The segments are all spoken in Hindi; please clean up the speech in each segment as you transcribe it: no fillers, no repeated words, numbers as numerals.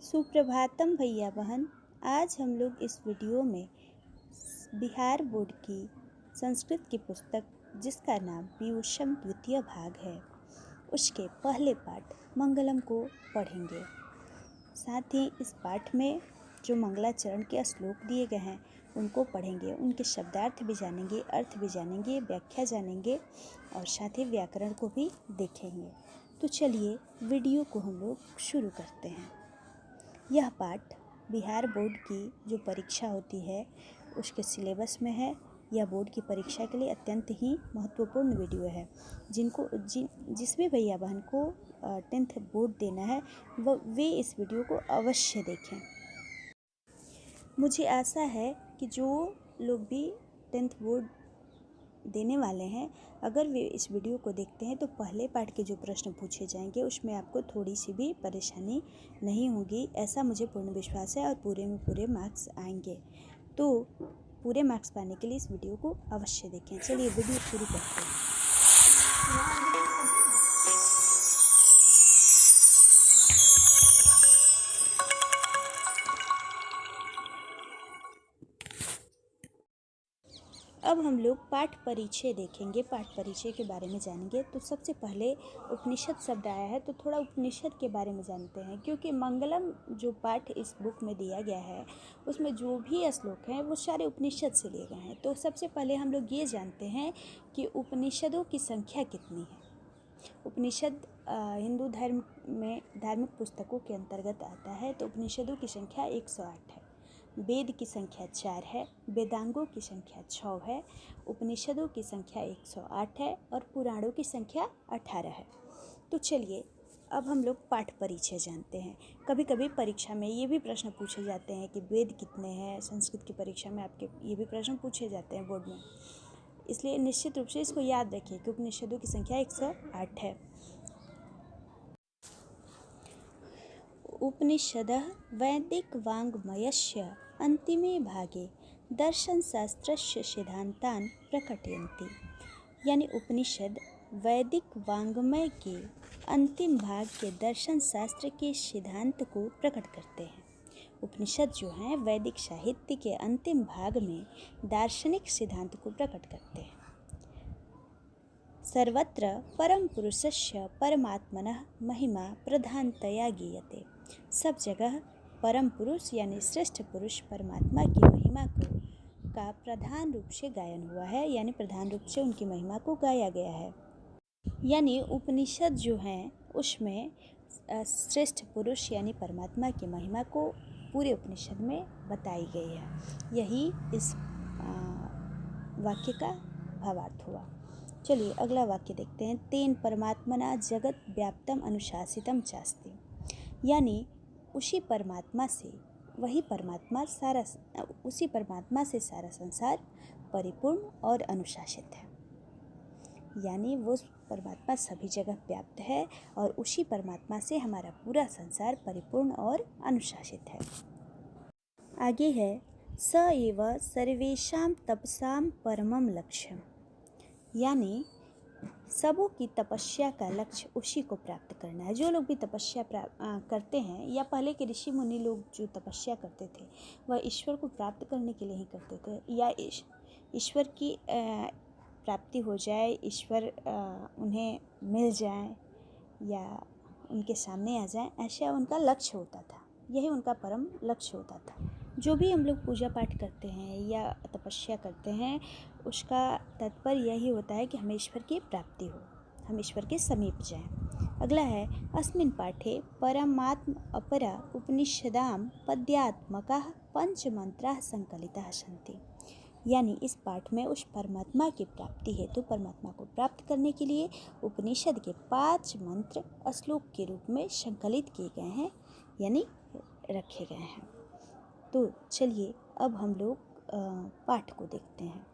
सुप्रभातम भैया बहन। आज हम लोग इस वीडियो में बिहार बोर्ड की संस्कृत की पुस्तक जिसका नाम पीयूषम द्वितीय भाग है उसके पहले पाठ मंगलम को पढ़ेंगे। साथ ही इस पाठ में जो मंगलाचरण के श्लोक दिए गए हैं उनको पढ़ेंगे, उनके शब्दार्थ भी जानेंगे, अर्थ भी जानेंगे, व्याख्या जानेंगे और साथ ही व्याकरण को भी देखेंगे। तो चलिए वीडियो को हम लोग शुरू करते हैं। यह पाठ बिहार बोर्ड की जो परीक्षा होती है उसके सिलेबस में है। यह बोर्ड की परीक्षा के लिए अत्यंत ही महत्वपूर्ण वीडियो है। जिस भी भैया बहन को 10th बोर्ड देना है वे इस वीडियो को अवश्य देखें। मुझे आशा है कि जो लोग भी 10th बोर्ड देने वाले हैं अगर वे इस वीडियो को देखते हैं तो पहले पाठ के जो प्रश्न पूछे जाएंगे उसमें आपको थोड़ी सी भी परेशानी नहीं होगी, ऐसा मुझे पूर्ण विश्वास है और पूरे में पूरे मार्क्स आएंगे। तो पूरे मार्क्स पाने के लिए इस वीडियो को अवश्य देखें। चलिए वीडियो शुरू करते हैं। अब हम लोग पाठ परिचय देखेंगे, पाठ परिचय के बारे में जानेंगे। तो सबसे पहले उपनिषद शब्द आया है तो थोड़ा उपनिषद के बारे में जानते हैं, क्योंकि मंगलम जो पाठ इस बुक में दिया गया है उसमें जो भी श्लोक हैं वो सारे उपनिषद से लिए गए हैं। तो सबसे पहले हम लोग ये जानते हैं कि उपनिषदों की संख्या कितनी है। उपनिषद हिंदू धर्म में धार्मिक पुस्तकों के अंतर्गत आता है। तो उपनिषदों की संख्या 108 है, वेद की संख्या 4 है, वेदांगों की संख्या 6 है, उपनिषदों की संख्या 108 है और पुराणों की संख्या 18 है। तो चलिए अब हम लोग पाठ परिचय जानते हैं। कभी कभी परीक्षा में ये भी प्रश्न पूछे जाते हैं कि वेद कितने हैं। संस्कृत की परीक्षा में आपके ये भी प्रश्न पूछे जाते हैं बोर्ड में, इसलिए निश्चित रूप से इसको याद रखिए कि उपनिषदों की संख्या 108 है। उपनिषदः वैदिक वाङ्मयस्य अंतिमे भागे दर्शनशास्त्रस्य सिद्धान्तान् प्रकटयन्ति। यानी उपनिषद वैदिक वाङ्मय के अंतिम भाग के दर्शन शास्त्र के सिद्धांत को प्रकट करते हैं। उपनिषद जो हैं वैदिक साहित्य के अंतिम भाग में दार्शनिक सिद्धांत को प्रकट करते हैं। सर्वत्र परम पुरुषस्य परमात्मनः महिमा प्रधानतया गीयते। सब जगह परम पुरुष यानी श्रेष्ठ पुरुष परमात्मा की महिमा का प्रधान रूप से गायन हुआ है, यानी प्रधान रूप से उनकी महिमा को गाया गया है। यानी उपनिषद जो हैं उसमें श्रेष्ठ पुरुष यानी परमात्मा की महिमा को पूरे उपनिषद में बताई गई है। यही इस वाक्य का भावार्थ हुआ। चलिए अगला वाक्य देखते हैं। तेन परमात्मना जगत व्याप्तम अनुशासितम चास्ति। यानी उसी परमात्मा से सारा संसार परिपूर्ण और अनुशासित है। यानी वो परमात्मा सभी जगह व्याप्त है और उसी परमात्मा से हमारा पूरा संसार परिपूर्ण और अनुशासित है। आगे है स एव सर्वेषां तपसां परमं लक्ष्यम। यानी सबों की तपस्या का लक्ष्य उसी को प्राप्त करना है। जो लोग भी तपस्या करते हैं या पहले के ऋषि मुनि लोग जो तपस्या करते थे वह ईश्वर को प्राप्त करने के लिए ही करते थे, या ईश्वर की प्राप्ति हो जाए, ईश्वर उन्हें मिल जाए या उनके सामने आ जाए, ऐसा उनका लक्ष्य होता था। यही उनका परम लक्ष्य होता था। जो भी हम लोग पूजा पाठ करते हैं या तपस्या करते हैं उसका तात्पर्य यही होता है कि हमें ईश्वर की प्राप्ति हो, हम ईश्वर के समीप जाएं। अगला है अस्मिन् पाठे परमात्म अपरा उपनिषदां पद्यात्मकाः पंचमंत्राः संकलिताः सन्ति। यानी इस पाठ में उस परमात्मा की प्राप्ति हेतु तो परमात्मा को प्राप्त करने के लिए उपनिषद के 5 मंत्र श्लोक के रूप में संकलित किए गए हैं, यानी रखे गए हैं। तो चलिए अब हम लोग पाठ को देखते हैं।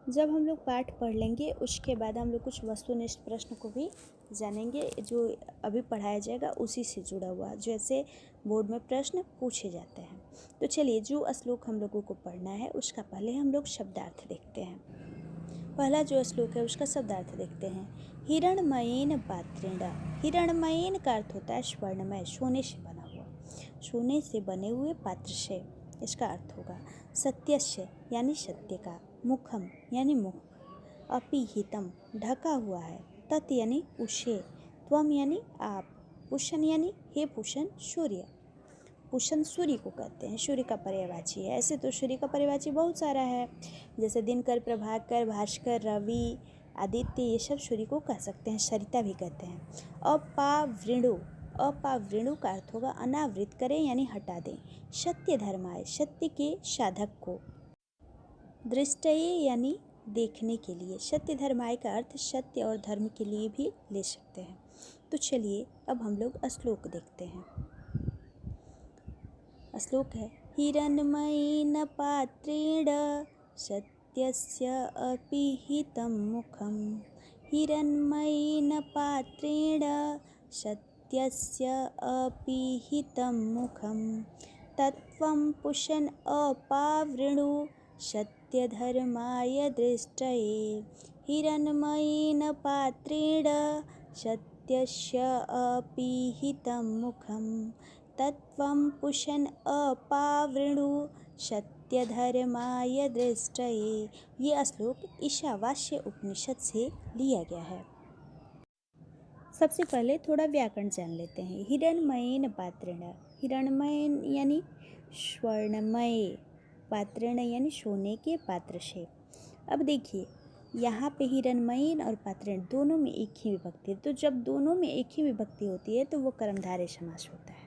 जब हम लोग पाठ पढ़ लेंगे उसके बाद हम लोग कुछ वस्तुनिष्ठ प्रश्न को भी जानेंगे जो अभी पढ़ाया जाएगा उसी से जुड़ा हुआ, जैसे बोर्ड में प्रश्न पूछे जाते हैं। तो चलिए जो श्लोक हम लोगों को पढ़ना है उसका पहले हम लोग शब्दार्थ देखते हैं। पहला जो श्लोक है उसका शब्दार्थ देखते हैं। हिरणमयेन पात्रेण। हिरणमयेन का अर्थ होता है स्वर्णमय, सोने से बना हुआ। सोने से बने हुए पात्र से, इसका अर्थ होगा सत्यस्य यानी सत्य का, मुखम यानी मुख, अपीहितम ढका हुआ है, तत् यानी उसे, त्वम यानी आप, पुष्ण यानी हे पुष्ण सूर्य। पुष्ण सूर्य को कहते हैं, सूर्य का पर्यायवाची है। ऐसे तो सूर्य का पर्यायवाची बहुत सारा है, जैसे दिनकर, प्रभाकर, भास्कर, रवि, आदित्य, ये सब सूर्य को कह सकते हैं, सरिता भी कहते हैं। अपावृणु, अपावृणु का अर्थ होगा अनावृत करें यानी हटा दें। सत्य धर्माय, सत्य के साधक को। दृष्टये यानी देखने के लिए। सत्य धर्माय का अर्थ सत्य और धर्म के लिए भी ले सकते हैं। तो चलिए अब हम लोग श्लोक देखते हैं। श्लोक है हिरण्मयेन पात्रेण सत्यस्य अपीहितं मुखं, हिरण्मयेन पात्रेण सत्यस्य अपीहितं मुखं, तत्त्वं पुष्ण अपावृणु सत्यधर्माय दृष्टये। हिरण्मयेन पात्रेण सत्यस्य अपीहितं मुखं, तत्त्वं पुष्ण अपावृणु सत्यधर्माय दृष्टये। ये श्लोक ईशावास्य उपनिषद से लिया गया है। सबसे पहले थोड़ा व्याकरण जान लेते हैं। हिरण्मयेन पात्रेण, हिरण्मय यानी स्वर्णमय, पात्रेण यानी सोने के पात्र से। अब देखिए यहाँ पे हिरण्मयेन और पात्रेण दोनों में एक ही विभक्ति है, तो जब दोनों में एक ही विभक्ति होती है तो वो कर्मधारय समास होता है।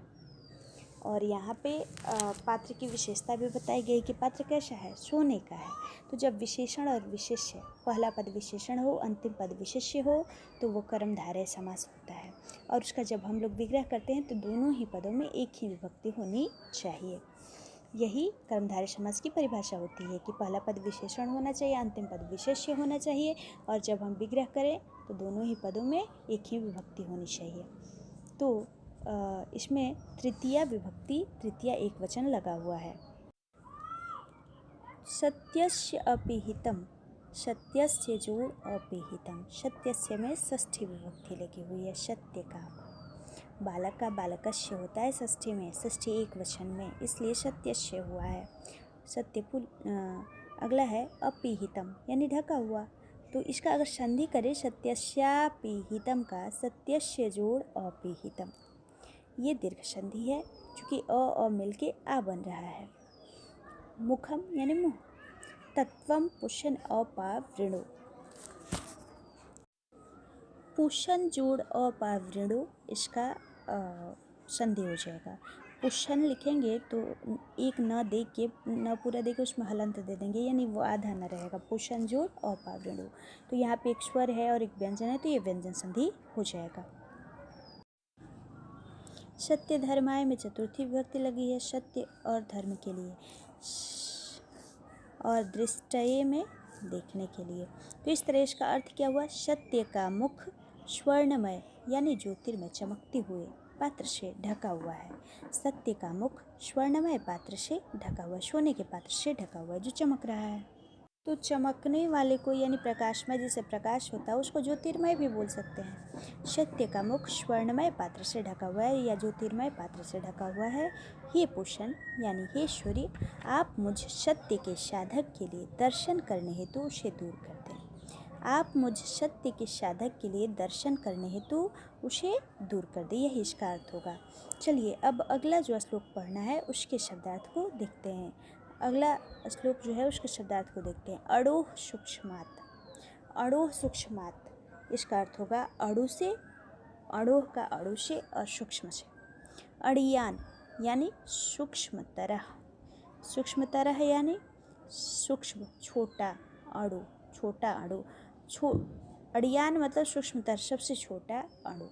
और यहाँ पे पात्र की विशेषता भी बताई गई कि पात्र कैसा है, सोने का है। तो जब विशेषण और विशेष्य, पहला पद विशेषण हो, अंतिम पद विशेष्य हो, तो वो कर्मधारय समास होता है। और उसका जब हम लोग विग्रह करते हैं तो दोनों ही पदों में एक ही विभक्ति होनी चाहिए। यही कर्मधारय समास की परिभाषा होती है कि पहला पद विशेषण होना चाहिए, अंतिम पद विशेष्य होना चाहिए, और जब हम विग्रह करें तो दोनों ही पदों में एक ही विभक्ति होनी चाहिए। तो इसमें तृतीया विभक्ति, तृतीया एक वचन लगा हुआ है। सत्यस्य अपीहितम, सत्यस्य जोड़ अपीहितम, सत्यस्य में षष्ठी विभक्ति लगी हुई है, सत्य का। बालक का बालकस्य होता है षष्ठी में, षष्ठी एक वचन में, इसलिए सत्यस्य हुआ है। सत्यपुल अगला है अपीहितम यानी ढका हुआ। तो इसका अगर संधि करें सत्यस्यापीहितम का, सत्यस्य जोड़ अपीहितम, ये दीर्घ संधि है क्योंकि अ मिलके आ बन रहा है। मुखम यानी मुँह, तत्वम पुष्ण अपावृणु, पुष्ण जोड़ अपावृणु, इसका संधि हो जाएगा। पुष्ण लिखेंगे तो एक न दे के, न पूरा दे के उसमें हलंत दे देंगे, यानी वो आधा न रहेगा। पुष्ण जोड़ अपावृणु, तो यहाँ पे एक स्वर है और एक व्यंजन है, तो ये व्यंजन संधि हो जाएगा। सत्य धर्माय में चतुर्थी विभक्ति लगी है, सत्य और धर्म के लिए, और दृष्टये में देखने के लिए। तो इस तरह इसका अर्थ क्या हुआ, सत्य का मुख स्वर्णमय यानी ज्योतिर्मय चमकते हुए पात्र से ढका हुआ है। सत्य का मुख स्वर्णमय पात्र से ढका हुआ, सोने के पात्र से ढका हुआ है जो चमक रहा है। तो चमकने वाले को यानी प्रकाशमय, जिसे प्रकाश होता है उसको ज्योतिर्मय भी बोल सकते हैं। सत्य का मुख स्वर्णमय पात्र से ढका हुआ है या ज्योतिर्मय पात्र से ढका हुआ है। हे पुष्ण यानी हे सूर्य, आप मुझ सत्य के साधक के लिए दर्शन करने हेतु उसे दूर कर दें। आप मुझ सत्य के साधक के लिए दर्शन करने हेतु उसे दूर कर दें, यही इसका अर्थ होगा। चलिए अब अगला जो श्लोक पढ़ना है उसके शब्दार्थ को देखते हैं। अगला श्लोक जो है उसके शब्दार्थ को देखते हैं। अड़ोह सूक्ष्मात्, अड़ोह सूक्ष्मात्, इसका अर्थ होगा अड़ु से, अड़ोह का अड़ु से और सूक्ष्म से। अड़ियान यानी सूक्ष्मतरह, सूक्ष्मतरह यानी सूक्ष्म छोटा, अड़ु छोटा अड़ु, अड़ियान मतलब सूक्ष्मतर सबसे छोटा अणु।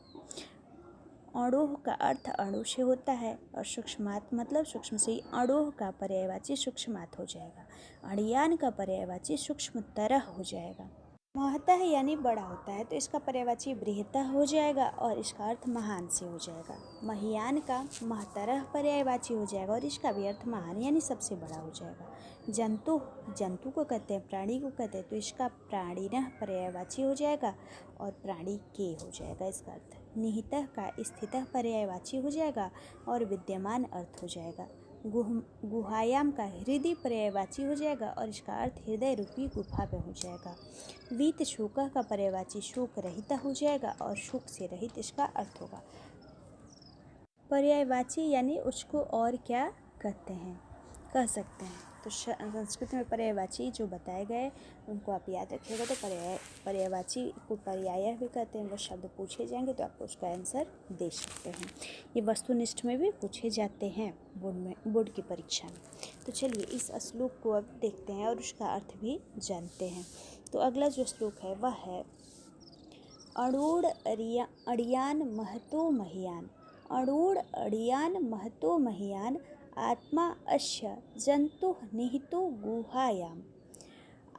अड़ोह का अर्थ अणु से होता है और सूक्ष्मात मतलब सूक्ष्म से, अड़ोह का पर्यायवाची सूक्ष्मात हो जाएगा, अड़ियान का पर्यायवाची सूक्ष्मतरह हो जाएगा। महतः यानी बड़ा होता है तो इसका पर्यायवाची बृहतः हो जाएगा और इसका अर्थ महान से हो जाएगा। महियान का महतरह पर्यायवाची हो जाएगा और इसका भी अर्थ महान यानी सबसे बड़ा हो जाएगा। जंतु, जंतु को कहते हैं, प्राणी को कहते हैं, तो इसका प्राणिनः पर्यायवाची हो जाएगा और प्राणी के हो जाएगा इसका अर्थ। निहितः का स्थितः पर्यायवाची हो जाएगा और विद्यमान अर्थ हो जाएगा। गुहायाम का हृदय पर्यायवाची हो जाएगा और इसका अर्थ हृदय रूपी गुफा में हो जाएगा। वीत शोकः का पर्यायवाची शोक रहित हो जाएगा और शोक से रहित इसका अर्थ होगा। पर्यायवाची यानी उसको और क्या कहते हैं, कह सकते हैं। तो संस्कृत में पर्यायवाची जो बताए गए उनको आप याद रखिएगा। तो पर्यायवाची को पर्याय भी कहते हैं। वो शब्द पूछे जाएंगे तो आप उसका आंसर दे सकते हैं। ये वस्तुनिष्ठ में भी पूछे जाते हैं बोर्ड की परीक्षा में। तो चलिए इस श्लोक को अब देखते हैं और उसका अर्थ भी जानते हैं। तो अगला जो श्लोक है वह है अड़ोड़ अड़ियान महतो महीयान। अड़ोड़ अड़ियान महतो महीयान आत्मा अस्य जन्तुः निहितो गुहायाम्।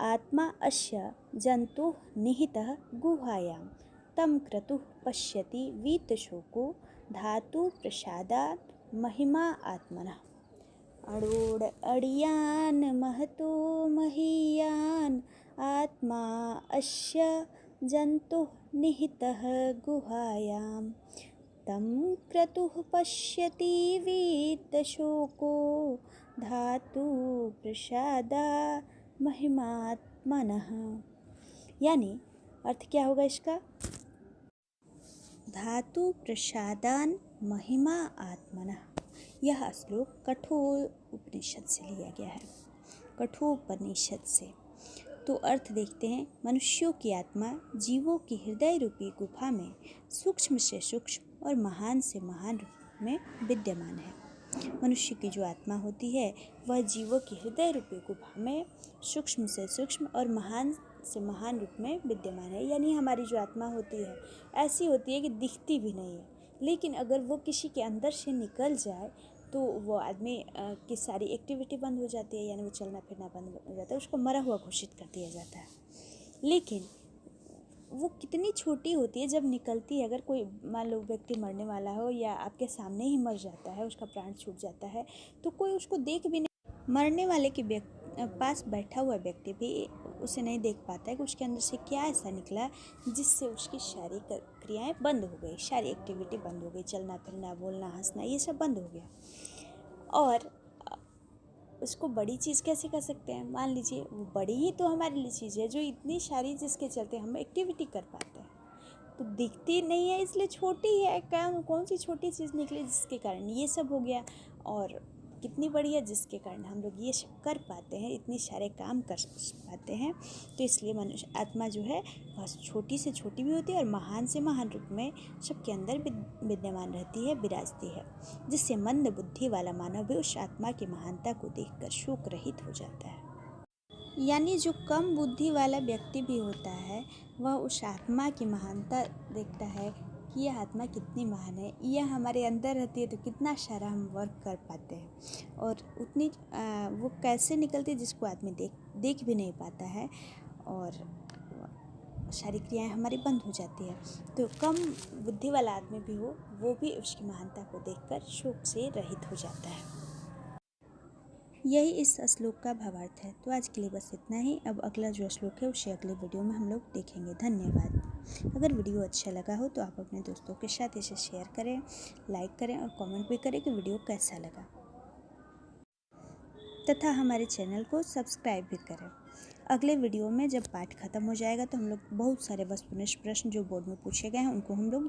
आत्मा अस्य जन्तुः निहितः गुहायां तं क्रतुः पश्यति वीतशोको धातु प्रसादात् महिमा आत्मनः। अड़ोड़ अड़ियान महतो महीयान आत्मा अस्य जन्तुः निहितः गुहायां तं क्रतुः पश्यति वीतशोको धातु प्रसादात् महिमात्मनः। यानी अर्थ क्या होगा इसका? धातु प्रसादान महिमा आत्मनः। यह श्लोक कठोर उपनिषद से लिया गया है, कठोपनिषद से। तो अर्थ देखते हैं। मनुष्यों की आत्मा जीवों की हृदय रूपी गुफा में सूक्ष्म से सूक्ष्म और महान से महान रूप में विद्यमान है। मनुष्य की जो आत्मा होती है वह जीवों की हृदय रूपी गुफा में सूक्ष्म से सूक्ष्म और महान से महान रूप में विद्यमान है। यानी हमारी जो आत्मा होती है ऐसी होती है कि दिखती भी नहीं है, लेकिन अगर वो किसी के अंदर से निकल जाए तो वो आदमी की सारी एक्टिविटी बंद हो जाती है, यानी वो चलना फिरना बंद हो जाता है, उसको मरा हुआ घोषित कर दिया जाता है। लेकिन वो कितनी छोटी होती है जब निकलती है। अगर कोई मान लो व्यक्ति मरने वाला हो या आपके सामने ही मर जाता है, उसका प्राण छूट जाता है, तो कोई उसको देख भी नहीं, मरने वाले के पास बैठा हुआ व्यक्ति भी उसे नहीं देख पाता है कि उसके अंदर से क्या ऐसा निकला जिससे उसकी शारीरिक क्रियाएं बंद हो गई, सारी एक्टिविटी बंद हो गई, चलना फिरना बोलना हंसना ये सब बंद हो गया। और उसको बड़ी चीज़ कैसे कर सकते हैं? मान लीजिए वो बड़ी ही तो हमारे लिए चीज़ है जो इतनी सारी जिसके चलते हम एक्टिविटी कर पाते हैं, तो दिखती नहीं है इसलिए छोटी है। कौन सी छोटी चीज़ निकली जिसके कारण ये सब हो गया, और कितनी बड़ी है जिसके कारण हम लोग ये सब कर पाते हैं, इतने सारे काम कर पाते हैं। तो इसलिए मनुष्य आत्मा जो है वह छोटी से छोटी भी होती है और महान से महान रूप में सबके अंदर विद्यमान रहती है, विराजती है, जिससे मंद बुद्धि वाला मानव भी उस आत्मा की महानता को देखकर शोक रहित हो जाता है। यानी जो कम बुद्धि वाला व्यक्ति भी होता है वह उस आत्मा की महानता देखता है कि यह आत्मा कितनी महान है, यह हमारे अंदर रहती है तो कितना सारा हम वर्क कर पाते हैं, और उतनी वो कैसे निकलती है जिसको आदमी देख भी नहीं पाता है, और सारी क्रियाएं हमारी बंद हो जाती है। तो कम बुद्धि वाला आदमी भी हो वो भी उसकी महानता को देखकर शोक से रहित हो जाता है। यही इस श्लोक का भावार्थ है। तो आज के लिए बस इतना ही। अब अगला जो श्लोक है उसे अगले वीडियो में हम लोग देखेंगे। धन्यवाद। अगर वीडियो अच्छा लगा हो तो आप अपने दोस्तों के साथ इसे शेयर करें, लाइक करें और कमेंट भी करें कि वीडियो कैसा लगा, तथा हमारे चैनल को सब्सक्राइब भी करें। अगले वीडियो में जब पाठ खत्म हो जाएगा तो हम लोग बहुत सारे वस्तुनिष्ठ प्रश्न जो बोर्ड में पूछे गए हैं उनको हम लोग